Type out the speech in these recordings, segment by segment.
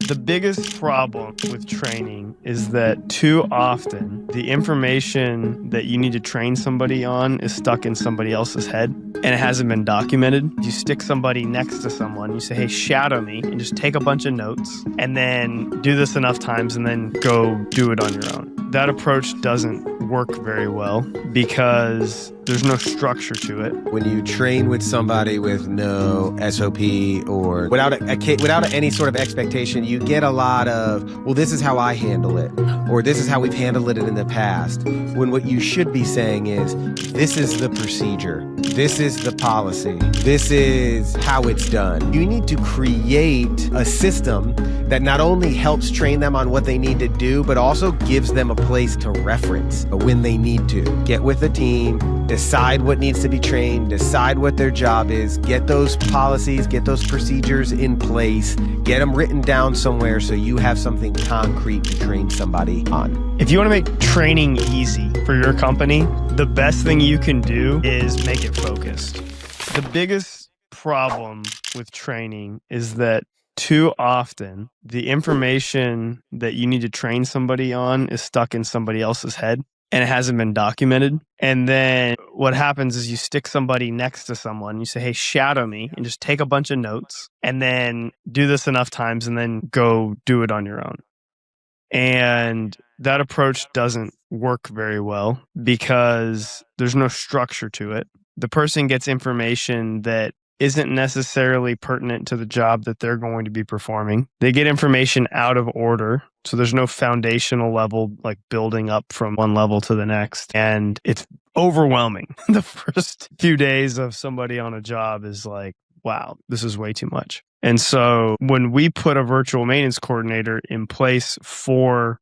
The biggest problem with training is that too often the information that you need to train somebody on is stuck in somebody else's head and it hasn't been documented. You stick somebody next to someone, you say, hey, shadow me, and just take a bunch of notes and then do this enough times and then go do it on your own. That approach doesn't work very well because there's no structure to it. When you train with somebody with no SOP or without any sort of expectation, you get a lot of, well, this is how I handle it, or this is how we've handled it in the past, when what you should be saying is, this is the procedure, this is the policy, this is how it's done. You need to create a system that not only helps train them on what they need to do, but also gives them a place to reference when they need to. Get with the team, decide what needs to be trained, decide what their job is, get those policies, get those procedures in place, get them written down somewhere so you have something concrete to train somebody on. If you want to make training easy for your company, the best thing you can do is make it focused. The biggest problem with training is that too often the information that you need to train somebody on is stuck in somebody else's head and it hasn't been documented. And then what happens is you stick somebody next to someone, you say, hey, shadow me, and just take a bunch of notes and then do this enough times and then go do it on your own. And that approach doesn't work very well because there's no structure to it. The person gets information that isn't necessarily pertinent to the job that they're going to be performing. They get information out of order. So there's no foundational level, like building up from one level to the next. And it's overwhelming. The first few days of somebody on a job is like, wow, this is way too much. And so when we put a virtual maintenance coordinator in place for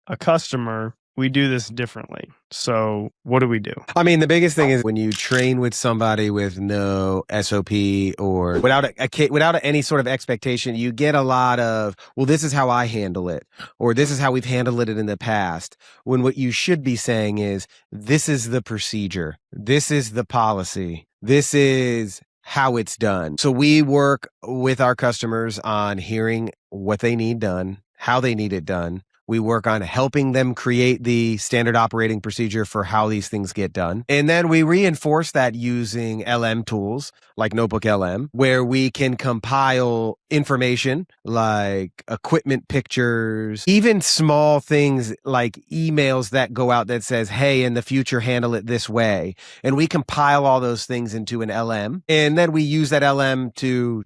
a customer, we do this differently. So what do we do? I mean, the biggest thing is when you train with somebody with no SOP or without any sort of expectation, you get a lot of, well, this is how I handle it, or this is how we've handled it in the past, when what you should be saying is, this is the procedure, this is the policy, this is how it's done. So we work with our customers on hearing what they need done, how they need it done. We work on helping them create the standard operating procedure for how these things get done. And then we reinforce that using LM tools like NotebookLM, where we can compile information like equipment pictures, even small things like emails that go out that says, hey, in the future, handle it this way. And we compile all those things into an LM. And then we use that LM to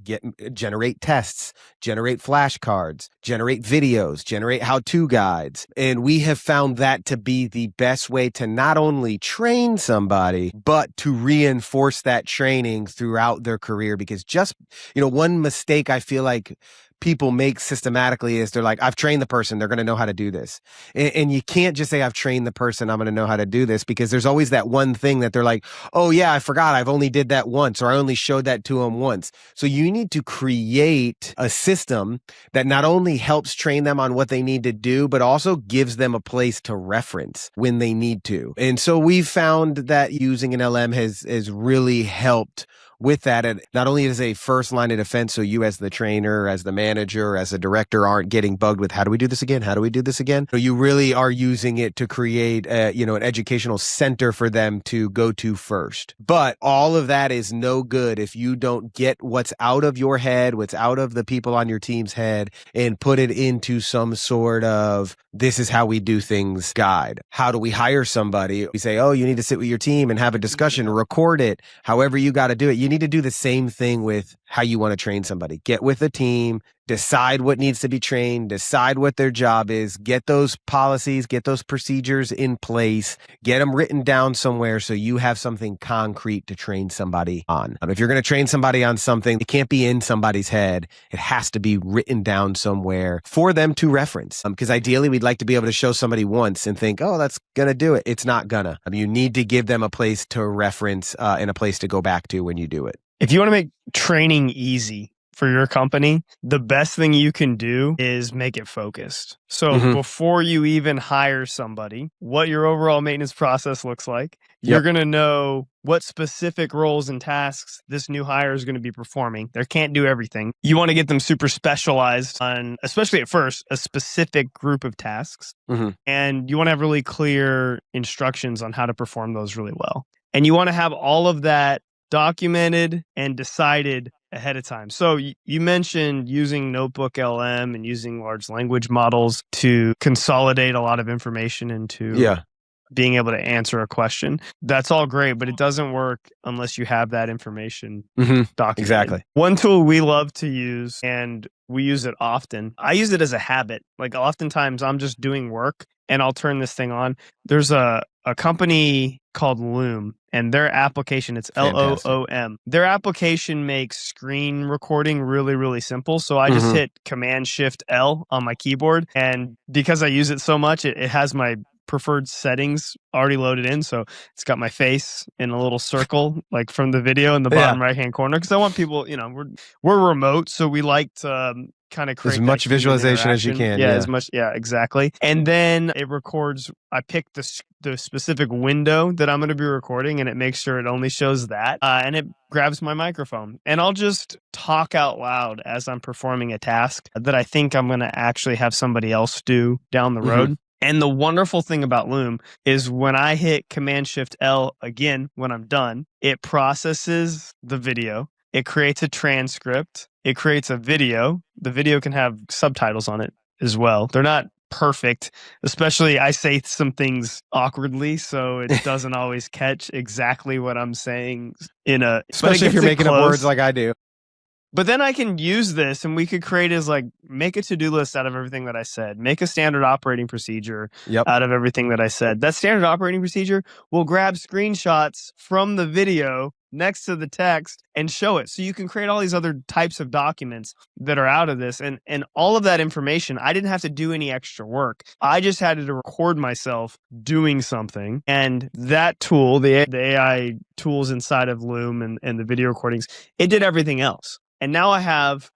generate tests, generate flashcards, generate videos, generate how-to guides. And we have found that to be the best way to not only train somebody, but to reinforce that training throughout their career. Because just, one mistake I feel like people make systematically is they're like, I've trained the person, they're going to know how to do this. And you can't just say, I've trained the person, I'm going to know how to do this, because there's always that one thing that they're like, oh yeah, I forgot, I've only did that once, or I only showed that to them once. So you need to create a system that not only helps train them on what they need to do, but also gives them a place to reference when they need to. And so we've found that using an LM has really helped with that. And not only is a first line of defense, so you as the trainer, as the manager, as the director aren't getting bugged with, how do we do this again? How do we do this again? So you really are using it to create an educational center for them to go to first. But all of that is no good if you don't get what's out of your head, what's out of the people on your team's head, and put it into some sort of, this is how we do things guide. How do we hire somebody? We say, oh, you need to sit with your team and have a discussion, record it, however you got to do it. You need to do the same thing with how you want to train somebody. Get with a team, decide what needs to be trained, decide what their job is, get those policies, get those procedures in place, get them written down somewhere so you have something concrete to train somebody on. If you're going to train somebody on something, it can't be in somebody's head. It has to be written down somewhere for them to reference. Because ideally, we'd like to be able to show somebody once and think, oh, that's going to do it. It's not gonna. You need to give them a place to reference and a place to go back to when you do it. If you want to make training easy for your company, the best thing you can do is make it focused. So Mhm. before you even hire somebody, what your overall maintenance process looks like, you're going to know what specific roles and tasks this new hire is going to be performing. They can't do everything. You want to get them super specialized on, especially at first, a specific group of tasks. Mhm. And you want to have really clear instructions on how to perform those really well. And you want to have all of that documented and decided ahead of time. So you mentioned using NotebookLM and using large language models to consolidate a lot of information into being able to answer a question. That's all great, but it doesn't work unless you have that information documented. Exactly. One tool we love to use, and we use it often. I use it as a habit. Like oftentimes I'm just doing work and I'll turn this thing on. There's a company called Loom, and their application, it's Loom. Their application makes screen recording really, really simple. So I just hit Command-Shift-L on my keyboard. And because I use it so much, it has my preferred settings already loaded in. So it's got my face in a little circle, like from the video in the bottom right-hand corner. Because I want people, we're remote, so we like to kind of create as much visualization as you can. Yeah, as much. Yeah, exactly. And then it records. I pick the specific window that I'm going to be recording, and it makes sure it only shows that. And it grabs my microphone, and I'll just talk out loud as I'm performing a task that I think I'm going to actually have somebody else do down the road. And the wonderful thing about Loom is when I hit Command-Shift-L again, when I'm done, it processes the video. It creates a transcript. It creates a video. The video can have subtitles on it as well. They're not perfect, especially I say some things awkwardly, so it doesn't always catch exactly what I'm saying especially if you're making up words like I do. But then I can use this, and we could create make a to-do list out of everything that I said. Make a standard operating procedure out of everything that I said. That standard operating procedure will grab screenshots from the video next to the text and show it. So you can create all these other types of documents that are out of this. And all of that information, I didn't have to do any extra work. I just had to record myself doing something. And that tool, the AI tools inside of Loom and the video recordings, it did everything else. And now I have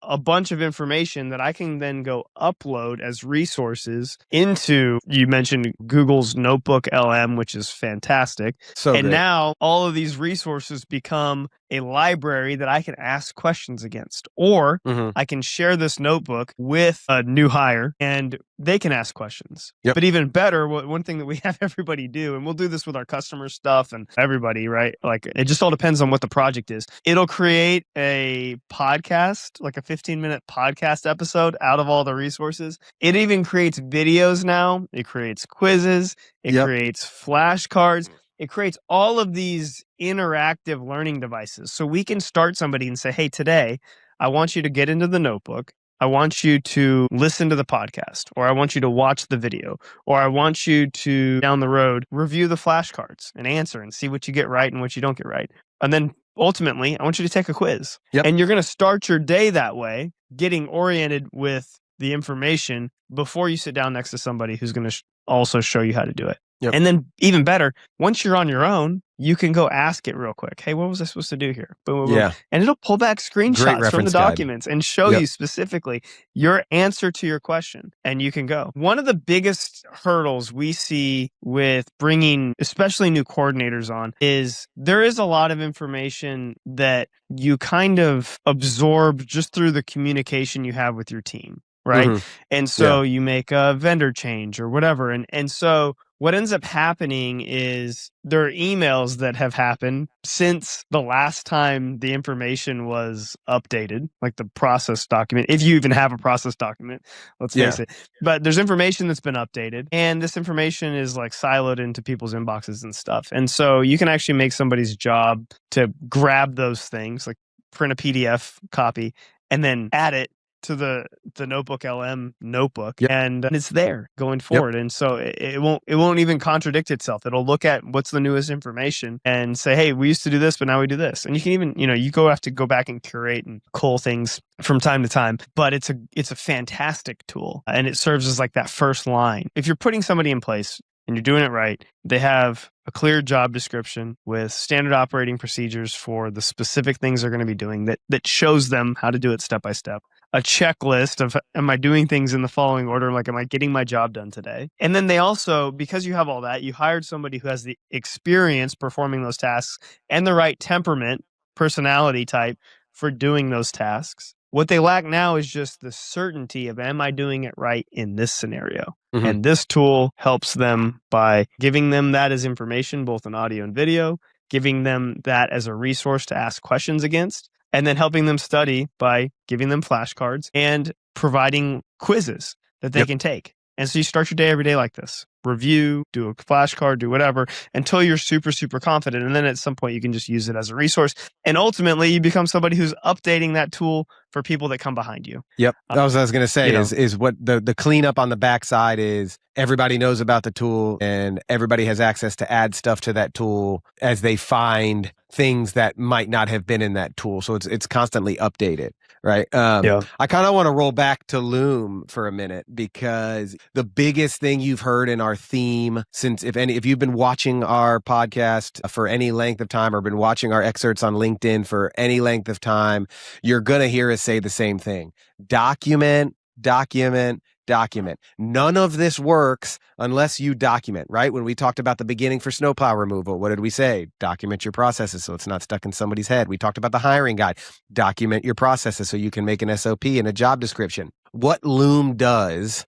a bunch of information that I can then go upload as resources into, you mentioned Google's NotebookLM, which is fantastic. Now all of these resources become a library that I can ask questions against. Or I can share this notebook with a new hire and they can ask questions. But even better, one thing that we have everybody do, and we'll do this with our customer stuff and everybody, right? Like it just all depends on what the project is. It'll create a podcast, like a 15-minute podcast episode out of all the resources. It even creates videos now. It creates quizzes. It creates flashcards. It creates all of these interactive learning devices. So we can start somebody and say, hey, today, I want you to get into the notebook. I want you to listen to the podcast, or I want you to watch the video, or I want you to, down the road, review the flashcards and answer and see what you get right and what you don't get right. And then ultimately, I want you to take a quiz. And you're going to start your day that way, getting oriented with the information before you sit down next to somebody who's going to also show you how to do it. And then even better, once you're on your own, you can go ask it real quick. Hey, what was I supposed to do here? Boom, boom, boom. And it'll pull back screenshots from the documents and show you specifically your answer to your question. And you can go. One of the biggest hurdles we see with bringing, especially new coordinators on, is there is a lot of information that you kind of absorb just through the communication you have with your team. Right. And so you make a vendor change or whatever. And so what ends up happening is there are emails that have happened since the last time the information was updated, like the process document, if you even have a process document, let's face it. But there's information that's been updated, and this information is like siloed into people's inboxes and stuff. And so you can actually make somebody's job to grab those things, like print a PDF copy and then add it to the NotebookLM notebook, and it's there going forward. And so it won't even contradict itself. It'll look at what's the newest information and say, hey, we used to do this, but now we do this. And you can even, you have to go back and curate and cull things from time to time. But it's a fantastic tool, and it serves as like that first line. If you're putting somebody in place and you're doing it right, they have a clear job description with standard operating procedures for the specific things they're going to be doing that shows them how to do it step by step. A checklist of, am I doing things in the following order? Like, am I getting my job done today? And then they also, because you have all that, you hired somebody who has the experience performing those tasks and the right temperament, personality type for doing those tasks. What they lack now is just the certainty of, am I doing it right in this scenario? Mhm. And this tool helps them by giving them that as information, both in audio and video, giving them that as a resource to ask questions against, and then helping them study by giving them flashcards and providing quizzes that they can take. And so you start your day every day like this. Review, do a flashcard, do whatever, until you're super, super confident. And then at some point, you can just use it as a resource. And ultimately, you become somebody who's updating that tool for people that come behind you. Yep. That was what I was going to say, is what the cleanup on the backside is. Everybody knows about the tool and everybody has access to add stuff to that tool as they find things that might not have been in that tool. So it's constantly updated, right? I kind of want to roll back to Loom for a minute, because the biggest thing you've heard in our theme since, if you've been watching our podcast for any length of time or been watching our excerpts on LinkedIn for any length of time, you're going to hear us say the same thing. Document, document, document. None of this works unless you document, right? When we talked about the beginning for snowplow removal, what did we say? Document your processes so it's not stuck in somebody's head. We talked about the hiring guide. Document your processes so you can make an SOP and a job description. What Loom does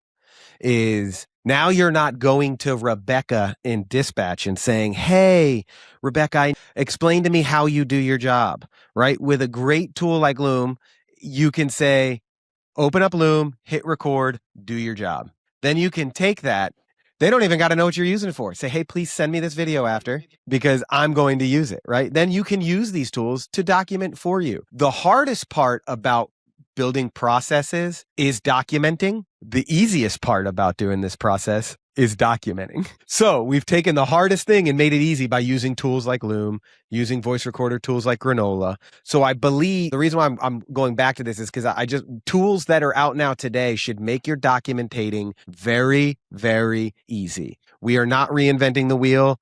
is, now you're not going to Rebecca in dispatch and saying, hey, Rebecca, explain to me how you do your job, right? With a great tool like Loom, you can say, open up Loom, hit record, do your job. Then you can take that. They don't even got to know what you're using it for. Say, hey, please send me this video after, because I'm going to use it, right? Then you can use these tools to document for you. The hardest part about building processes is documenting. The easiest part about doing this process is documenting. So we've taken the hardest thing and made it easy by using tools like Loom, using voice recorder tools like Granola. So I believe the reason why I'm going back to this is because tools that are out now today should make your documentating very, very easy. We are not reinventing the wheel.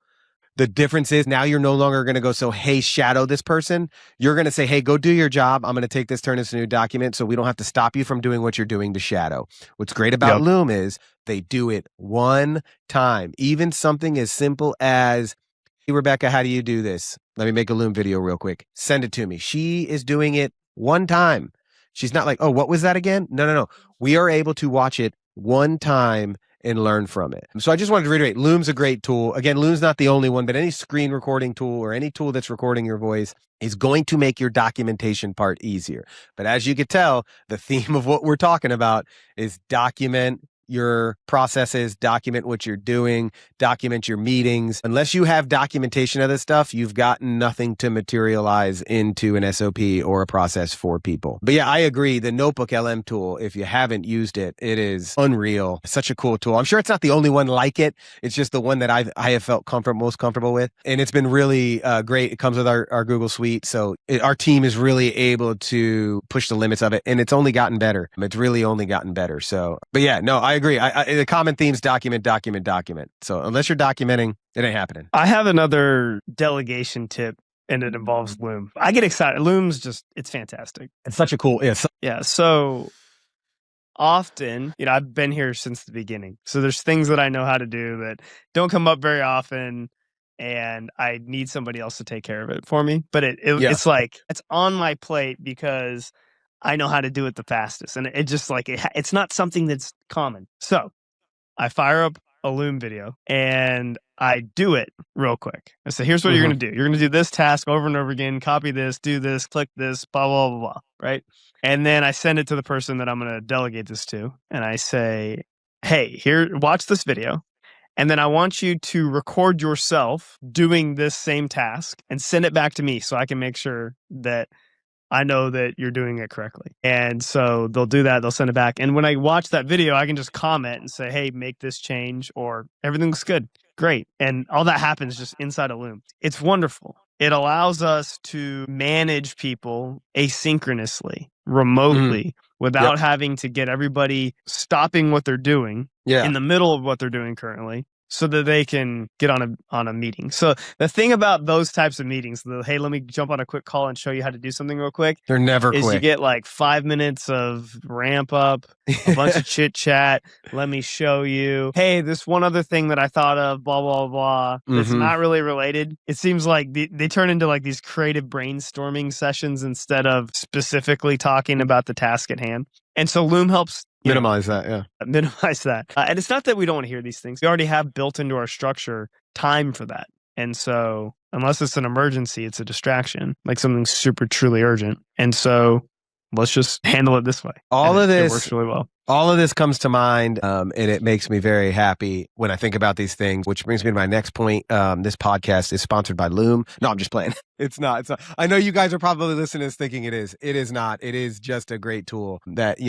The difference is now you're no longer going to go, so, hey, shadow this person. You're going to say, hey, go do your job. I'm going to take this, turn this into a new document, so we don't have to stop you from doing what you're doing to shadow. What's great about Loom is they do it one time. Even something as simple as, hey, Rebecca, how do you do this? Let me make a Loom video real quick. Send it to me. She is doing it one time. She's not like, oh, what was that again? No. We are able to watch it one time and learn from it. So I just wanted to reiterate, Loom's a great tool. Again, Loom's not the only one, but any screen recording tool or any tool that's recording your voice is going to make your documentation part easier. But as you could tell, the theme of what we're talking about is document your processes, document what you're doing, document your meetings. Unless you have documentation of this stuff, you've got nothing to materialize into an SOP or a process for people. But yeah, I agree. The NotebookLM tool, if you haven't used it, it is unreal. It's such a cool tool. I'm sure it's not the only one like it. It's just the one that I have felt most comfortable with. And it's been really great. It comes with our Google Suite. So our team is really able to push the limits of it. And it's only gotten better. It's really only gotten better. So, but yeah, no, I agree. The common themes: document, document, document. So unless you're documenting, it ain't happening. I have another delegation tip, and it involves Loom. I get excited. Loom's it's fantastic. It's such a cool, yeah. So often, I've been here since the beginning. So there's things that I know how to do that don't come up very often, and I need somebody else to take care of it for me. But it's like, it's on my plate because I know how to do it the fastest. And it just like, it's not something that's common. So I fire up a Loom video and I do it real quick. I say, here's what you're going to do. You're going to do this task over and over again, copy this, do this, click this, blah, blah, blah, blah, right? And then I send it to the person that I'm going to delegate this to. And I say, hey, watch this video. And then I want you to record yourself doing this same task and send it back to me so I can make sure that I know that you're doing it correctly. And so they'll do that. They'll send it back. And when I watch that video, I can just comment and say, hey, make this change, or everything looks good. Great. And all that happens just inside of Loom. It's wonderful. It allows us to manage people asynchronously, remotely, without having to get everybody stopping what they're doing in the middle of what they're doing currently so that they can get on a meeting. So the thing about those types of meetings, hey, let me jump on a quick call and show you how to do something real quick. They're never is quick. You get like 5 minutes of ramp up, a bunch of chit chat. Let me show you. Hey, this one other thing that I thought of, blah, blah, blah. That's not really related. It seems like they turn into like these creative brainstorming sessions instead of specifically talking about the task at hand. And so Loom helps minimize that. Yeah. Minimize that. And it's not that we don't want to hear these things. We already have built into our structure time for that. And so unless it's an emergency, it's a distraction, like something super truly urgent. And so let's just handle it this way. It works really well. All of this comes to mind, and it makes me very happy when I think about these things, which brings me to my next point. This podcast is sponsored by Loom. No, I'm just playing. It's not. I know you guys are probably listening to this thinking it is. It is not. It is just a great tool that,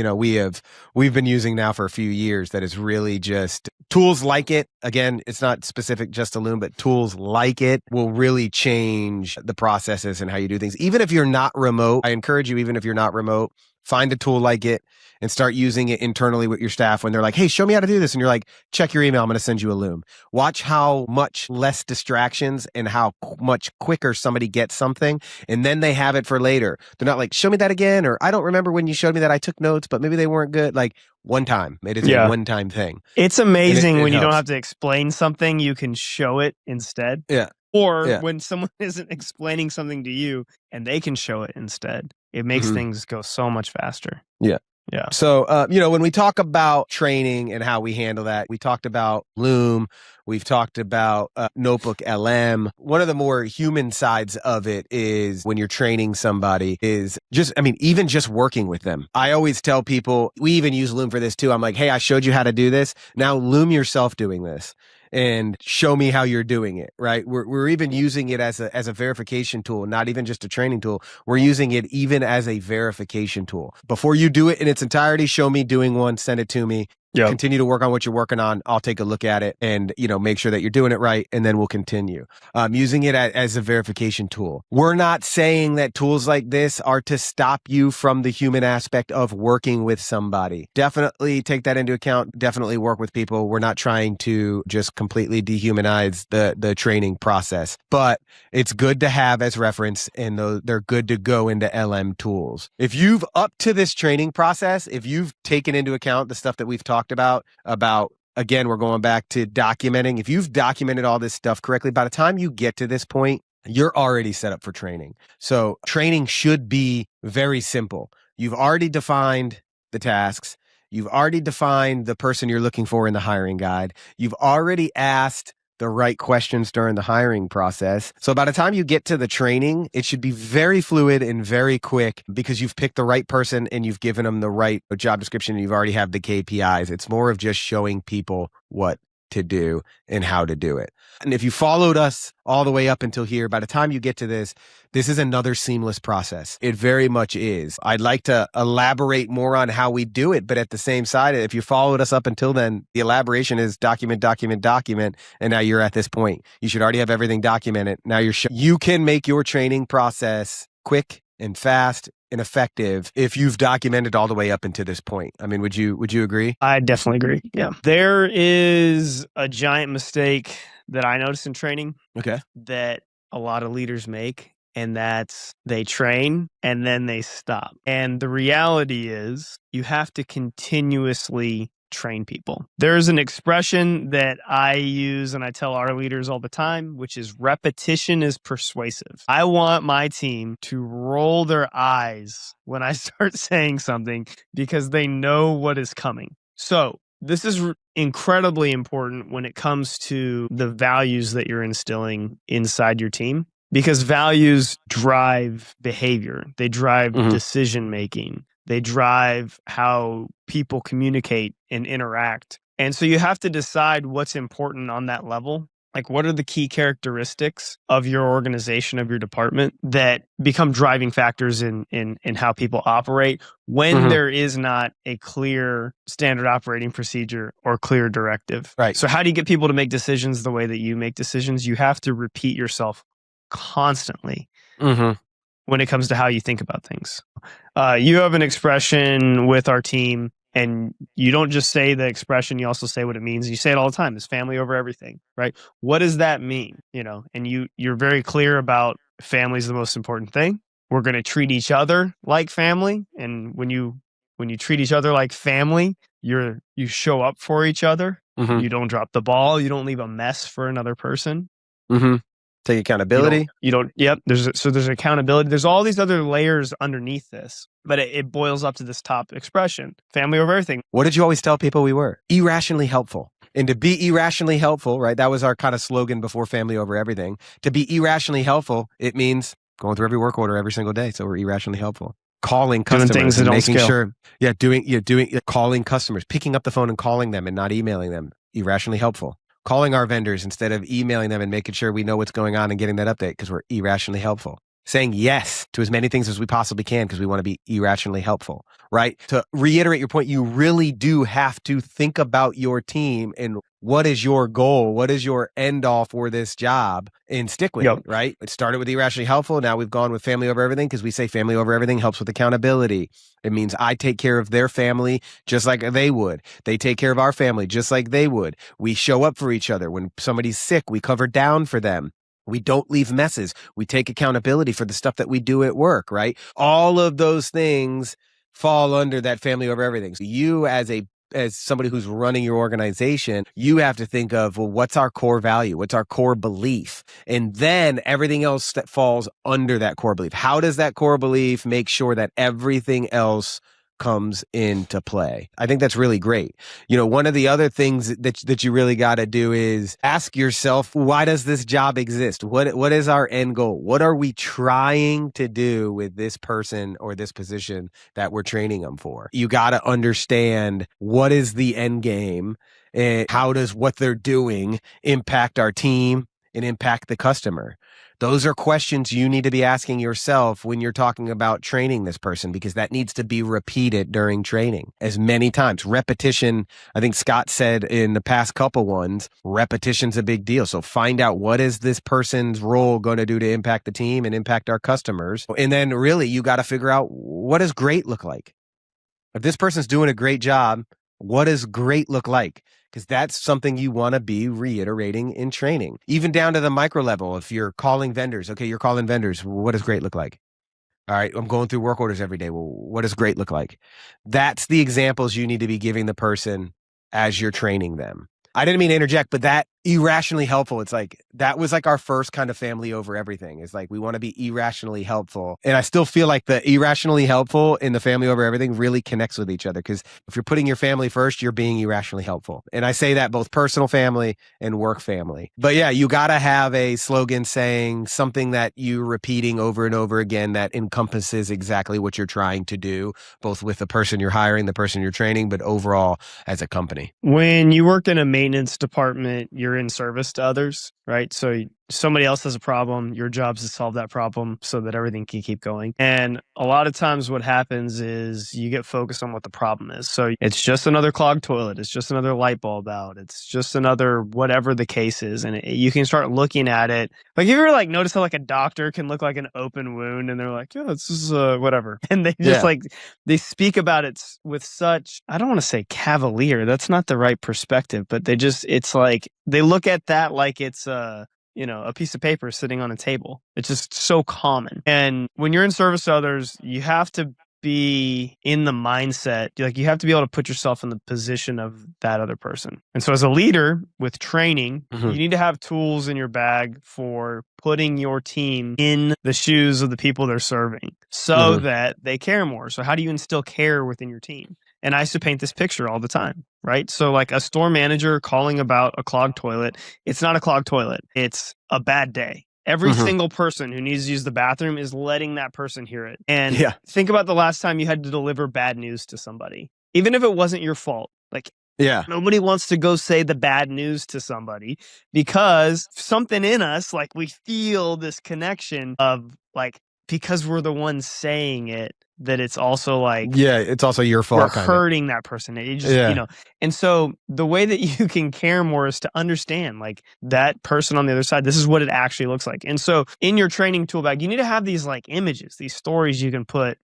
we've been using now for a few years that is really just tools like it. Again, it's not specific just to Loom, but tools like it will really change the processes and how you do things. Even if you're not remote, I encourage you, even if you're not remote, find a tool like it and start using it internally with your staff when they're like, hey, show me how to do this. And you're like, check your email. I'm going to send you a Loom. Watch how much less distractions and how much quicker somebody gets something. And then they have it for later. They're not like, show me that again. Or I don't remember when you showed me that. I took notes, but maybe they weren't good. Like one time. It is a one-time thing. It's amazing when you don't have to explain something, you can show it instead. Yeah. Or when someone isn't explaining something to you and they can show it instead. It makes things go so much faster. Yeah. Yeah. So, when we talk about training and how we handle that, we talked about Loom. We've talked about NotebookLM. One of the more human sides of it is when you're training somebody is even just working with them. I always tell people, we even use Loom for this too. I'm like, hey, I showed you how to do this. Now Loom yourself doing this and show me how you're doing it, right? We're even using it as a verification tool, not even just a training tool. We're using it even as a verification tool. Before you do it in its entirety, show me doing one, send it to me. Yep. Continue to work on what you're working on. I'll take a look at it and, make sure that you're doing it right. And then we'll continue using it as a verification tool. We're not saying that tools like this are to stop you from the human aspect of working with somebody. Definitely take that into account. Definitely work with people. We're not trying to just completely dehumanize the training process, but it's good to have as reference, and they're good to go into LM tools. If you've up to this training process, if you've taken into account the stuff that we've talked about, again, we're going back to documenting. If you've documented all this stuff correctly, by the time you get to this point, you're already set up for training. So training should be very simple. You've already defined the tasks. You've already defined the person you're looking for in the hiring guide. You've already asked the right questions during the hiring process. So by the time you get to the training, it should be very fluid and very quick because you've picked the right person and you've given them the right job description and you've already have the KPIs. It's more of just showing people what to do and how to do it. And if you followed us all the way up until here, by the time you get to this is another seamless process. It very much is. I'd like to elaborate more on how we do it, but at the same side, if you followed us up until then, the elaboration is document, document, document, and now you're at this point. You should already have everything documented. Now you can make your training process quick and fast and effective if you've documented all the way up into this point. I mean, would you agree? I definitely agree. Yeah. There is a giant mistake that I notice in training that a lot of leaders make, and that's they train and then they stop. And the reality is you have to continuously train people. There's an expression that I use and I tell our leaders all the time, which is repetition is persuasive. I want my team to roll their eyes when I start saying something because they know what is coming. So this is incredibly important when it comes to the values that you're instilling inside your team, because values drive behavior. They drive decision making. They drive how people communicate and interact. And so you have to decide what's important on that level. Like, what are the key characteristics of your organization, of your department, that become driving factors in how people operate when there is not a clear standard operating procedure or clear directive? Right. So how do you get people to make decisions the way that you make decisions? You have to repeat yourself constantly when it comes to how you think about things. You have an expression with our team, And you don't just say the expression, you also say what it means. You say it all the time. It's family over everything, right? What does that mean? And you're very clear about family is the most important thing. We're going to treat each other like family. And when you treat each other like family, you show up for each other. Mm-hmm. You don't drop the ball. You don't leave a mess for another person. Mm-hmm. Take accountability. Yep. There's accountability. There's all these other layers underneath this, but it boils up to this top expression: family over everything. What did you always tell people we were? Irrationally helpful. And to be irrationally helpful, right? That was our kind of slogan before family over everything. To be irrationally helpful, it means going through every work order every single day. So we're irrationally helpful. Calling customers, doing things that and don't making scale. sure, calling customers, picking up the phone and calling them and not emailing them. Irrationally helpful. Calling our vendors instead of emailing them and making sure we know what's going on and getting that update because we're irrationally helpful. Saying yes to as many things as we possibly can because we want to be irrationally helpful, right? To reiterate your point, you really do have to think about your team and what is your goal? What is your end all for this job and stick with it, right? It started with irrationally helpful. Now we've gone with family over everything because we say family over everything helps with accountability. It means I take care of their family just like they would. They take care of our family just like they would. We show up for each other. When somebody's sick, we cover down for them. We don't leave messes. We take accountability for the stuff that we do at work, right? All of those things fall under that family over everything. So you as somebody who's running your organization, you have to think of, well, what's our core value? What's our core belief? And then everything else that falls under that core belief. How does that core belief make sure that everything else comes into play? I think that's really great. One of the other things that you really got to do is ask yourself, why does this job exist? What is our end goal? What are we trying to do with this person or this position that we're training them for? You got to understand what is the end game and how does what they're doing impact our team and impact the customer. Those are questions you need to be asking yourself when you're talking about training this person, because that needs to be repeated during training as many times. Repetition, I think Scott said in the past couple ones, repetition's a big deal. So find out what is this person's role going to do to impact the team and impact our customers. And then really you got to figure out, what does great look like? If this person's doing a great job, what does great look like? Because that's something you want to be reiterating in training, even down to the micro level. If you're calling vendors, okay, you're calling vendors. What does great look like? All right, I'm going through work orders every day. Well, what does great look like? That's the examples you need to be giving the person as you're training them. I didn't mean to interject, but that irrationally helpful. It's like, that was like our first kind of family over everything. It's like, we want to be irrationally helpful. And I still feel like the irrationally helpful and the family over everything really connects with each other. Because if you're putting your family first, you're being irrationally helpful. And I say that both personal family and work family. But yeah, you got to have a slogan saying something that you're repeating over and over again that encompasses exactly what you're trying to do, both with the person you're hiring, the person you're training, but overall as a company. When you work in a maintenance department, you're in service to others, right? So somebody else has a problem. Your job is to solve that problem so that everything can keep going. And a lot of times what happens is you get focused on what the problem is. So it's just another clogged toilet. It's just another light bulb out. It's just another whatever the case is. And you can start looking at it. Like, you ever notice how a doctor can look like an open wound and they're like, yeah, this is whatever. And they just they speak about it with such, I don't want to say cavalier. That's not the right perspective, but it's like, they look at that like it's a piece of paper sitting on a table. It's just so common. And when you're in service to others, you have to be in the mindset, you have to be able to put yourself in the position of that other person. And so as a leader with training, you need to have tools in your bag for putting your team in the shoes of the people they're serving so that they care more. So how do you instill care within your team? And I used to paint this picture all the time, right? So a store manager calling about a clogged toilet, it's not a clogged toilet. It's a bad day. Every single person who needs to use the bathroom is letting that person hear it. And think about the last time you had to deliver bad news to somebody, even if it wasn't your fault. Nobody wants to go say the bad news to somebody because something in us, we feel this connection of because we're the ones saying it, that it's also it's also your fault. We're hurting that person. It just, and so the way that you can care more is to understand that person on the other side, this is what it actually looks like. And so in your training tool bag, you need to have these images, these stories you can put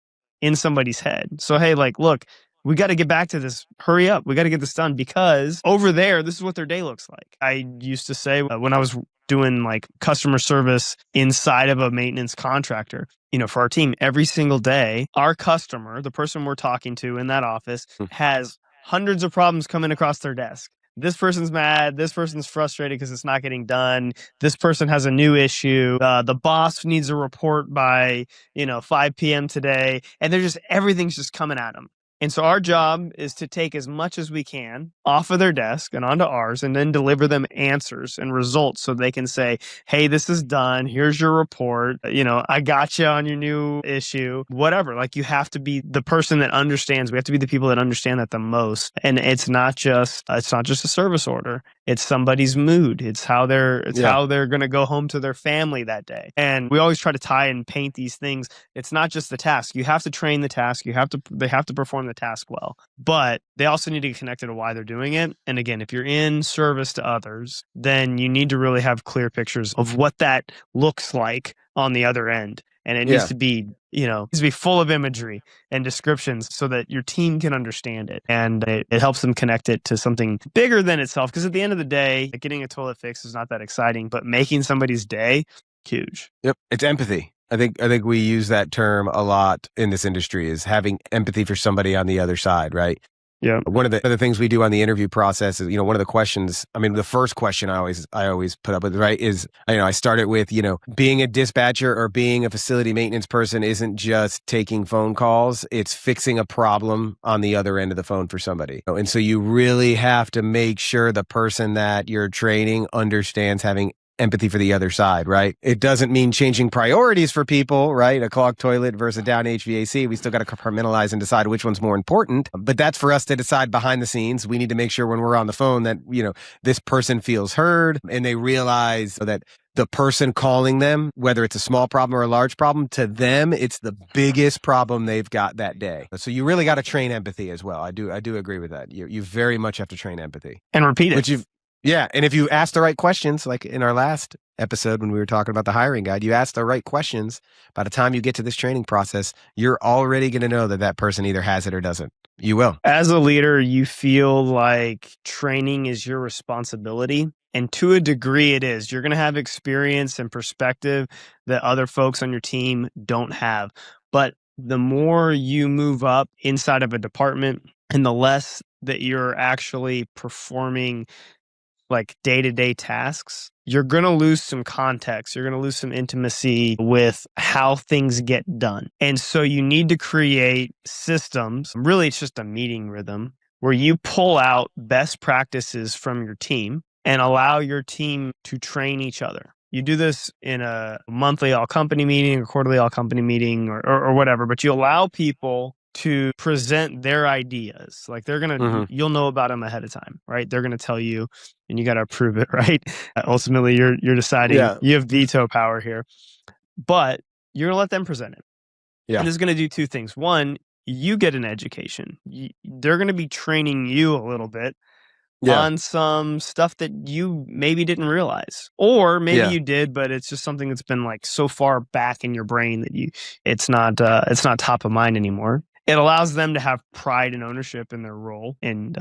in somebody's head. So, hey, look, we got to get back to this. Hurry up. We got to get this done because over there, this is what their day looks like. I used to say when I was doing like customer service inside of a maintenance contractor, for our team, every single day, our customer, the person we're talking to in that office, has hundreds of problems coming across their desk. This person's mad. This person's frustrated because it's not getting done. This person has a new issue. The boss needs a report by, 5 p.m. today. And everything's just coming at them. And so our job is to take as much as we can off of their desk and onto ours and then deliver them answers and results so they can say, hey, this is done. Here's your report. I got you on your new issue, whatever. Like you have to be the person that understands. We have to be the people that understand that the most. And it's not just a service order. It's somebody's mood. It's how they're going to go home to their family that day. And we always try to tie and paint these things. It's not just the task. You have to train the task. They have to perform the task well, but they also need to get connected to why they're doing it. And again, if you're in service to others, then you need to really have clear pictures of what that looks like on the other end. And it needs to be, full of imagery and descriptions so that your team can understand it. And it helps them connect it to something bigger than itself. Because at the end of the day, getting a toilet fix is not that exciting, but making somebody's day, huge. Yep. It's empathy. I think we use that term a lot in this industry, is having empathy for somebody on the other side, right? Yeah. One of the other things we do on the interview process is, one of the questions, the first question I always put up with, right, is, I started with, being a dispatcher or being a facility maintenance person isn't just taking phone calls, it's fixing a problem on the other end of the phone for somebody. And so you really have to make sure the person that you're training understands having empathy for the other side, right? It doesn't mean changing priorities for people, right? A clogged toilet versus a down HVAC. We still got to compartmentalize and decide which one's more important. But that's for us to decide behind the scenes. We need to make sure when we're on the phone that, this person feels heard and they realize that the person calling them, whether it's a small problem or a large problem, to them, it's the biggest problem they've got that day. So you really got to train empathy as well. I do agree with that. You very much have to train empathy. And repeat it. Yeah. And if you ask the right questions, like in our last episode when we were talking about the hiring guide, you ask the right questions, by the time you get to this training process, you're already going to know that person either has it or doesn't. You will. As a leader, you feel like training is your responsibility. And to a degree, it is. You're going to have experience and perspective that other folks on your team don't have. But the more you move up inside of a department and the less that you're actually performing like day-to-day tasks, you're going to lose some context. You're going to lose some intimacy with how things get done. And so you need to create systems. Really, it's just a meeting rhythm where you pull out best practices from your team and allow your team to train each other. You do this in a monthly all-company meeting or quarterly all-company meeting or whatever, but you allow people to present their ideas. Like they're going to, you'll know about them ahead of time, right? They're going to tell you and you got to approve it, right? Ultimately, you're deciding, you have veto power here, but you're going to let them present it. Yeah. And it's going to do two things. One, you get an education. They're going to be training you a little bit on some stuff that you maybe didn't realize, or maybe you did, but it's just something that's been like so far back in your brain that it's not top of mind anymore. It allows them to have pride and ownership in their role and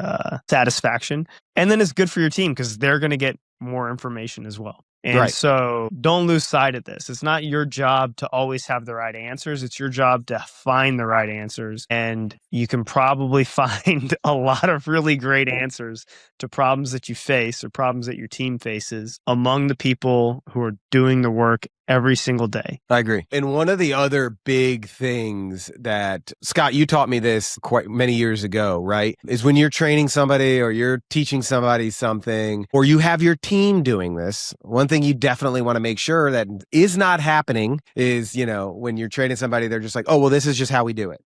satisfaction. And then it's good for your team because they're going to get more information as well. And so don't lose sight of this. It's not your job to always have the right answers. It's your job to find the right answers. And you can probably find a lot of really great answers to problems that you face or problems that your team faces among the people who are doing the work every single day. I agree. And one of the other big things that, Scott, you taught me this quite many years ago, right? Is when you're training somebody or you're teaching somebody something, or you have your team doing this, one thing you definitely want to make sure that is not happening is, when you're training somebody, they're just like, oh, well, this is just how we do it.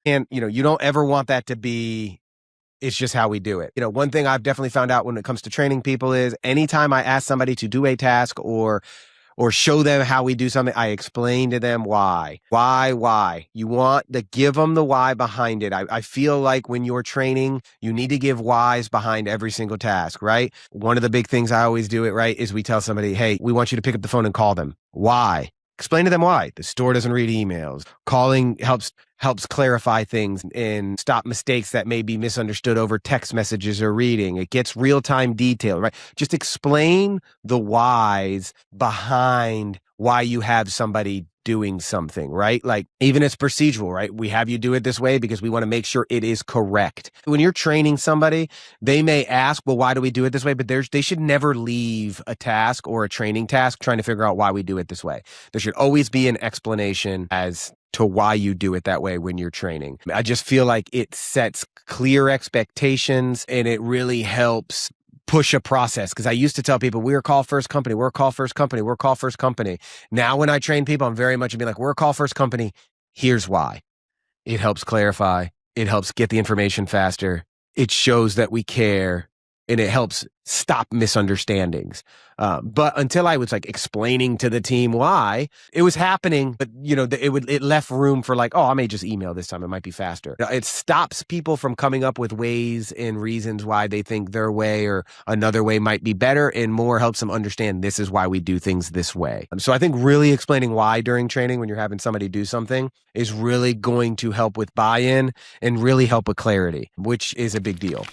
And, you don't ever want that to be, it's just how we do it. One thing I've definitely found out when it comes to training people is anytime I ask somebody to do a task or show them how we do something, I explain to them why. Why? You want to give them the why behind it. I feel like when you're training, you need to give whys behind every single task, right? One of the big things I always do it, right, is we tell somebody, hey, we want you to pick up the phone and call them. Why? Explain to them why. The store doesn't read emails. Calling helps helps clarify things and stop mistakes that may be misunderstood over text messages or reading. It gets real-time detail, right? Just explain the whys behind why you have somebody doing something, right? Like even it's procedural, right? We have you do it this way because we want to make sure it is correct. When you're training somebody, they may ask, well, why do we do it this way? But they should never leave a task or a training task trying to figure out why we do it this way. There should always be an explanation as to why you do it that way when you're training. I just feel like it sets clear expectations and it really helps push a process. Because I used to tell people, we're a call first company, we're a call first company, we're a call first company. Now when I train people, I'm very much being like, we're a call first company. Here's why. It helps clarify. It helps get the information faster. It shows that we care. And it helps stop misunderstandings. But until I was like explaining to the team why it was happening, but it left room for like, oh, I may just email this time. It might be faster. It stops people from coming up with ways and reasons why they think their way or another way might be better, and more helps them understand this is why we do things this way. So I think really explaining why during training when you're having somebody do something is really going to help with buy-in and really help with clarity, which is a big deal.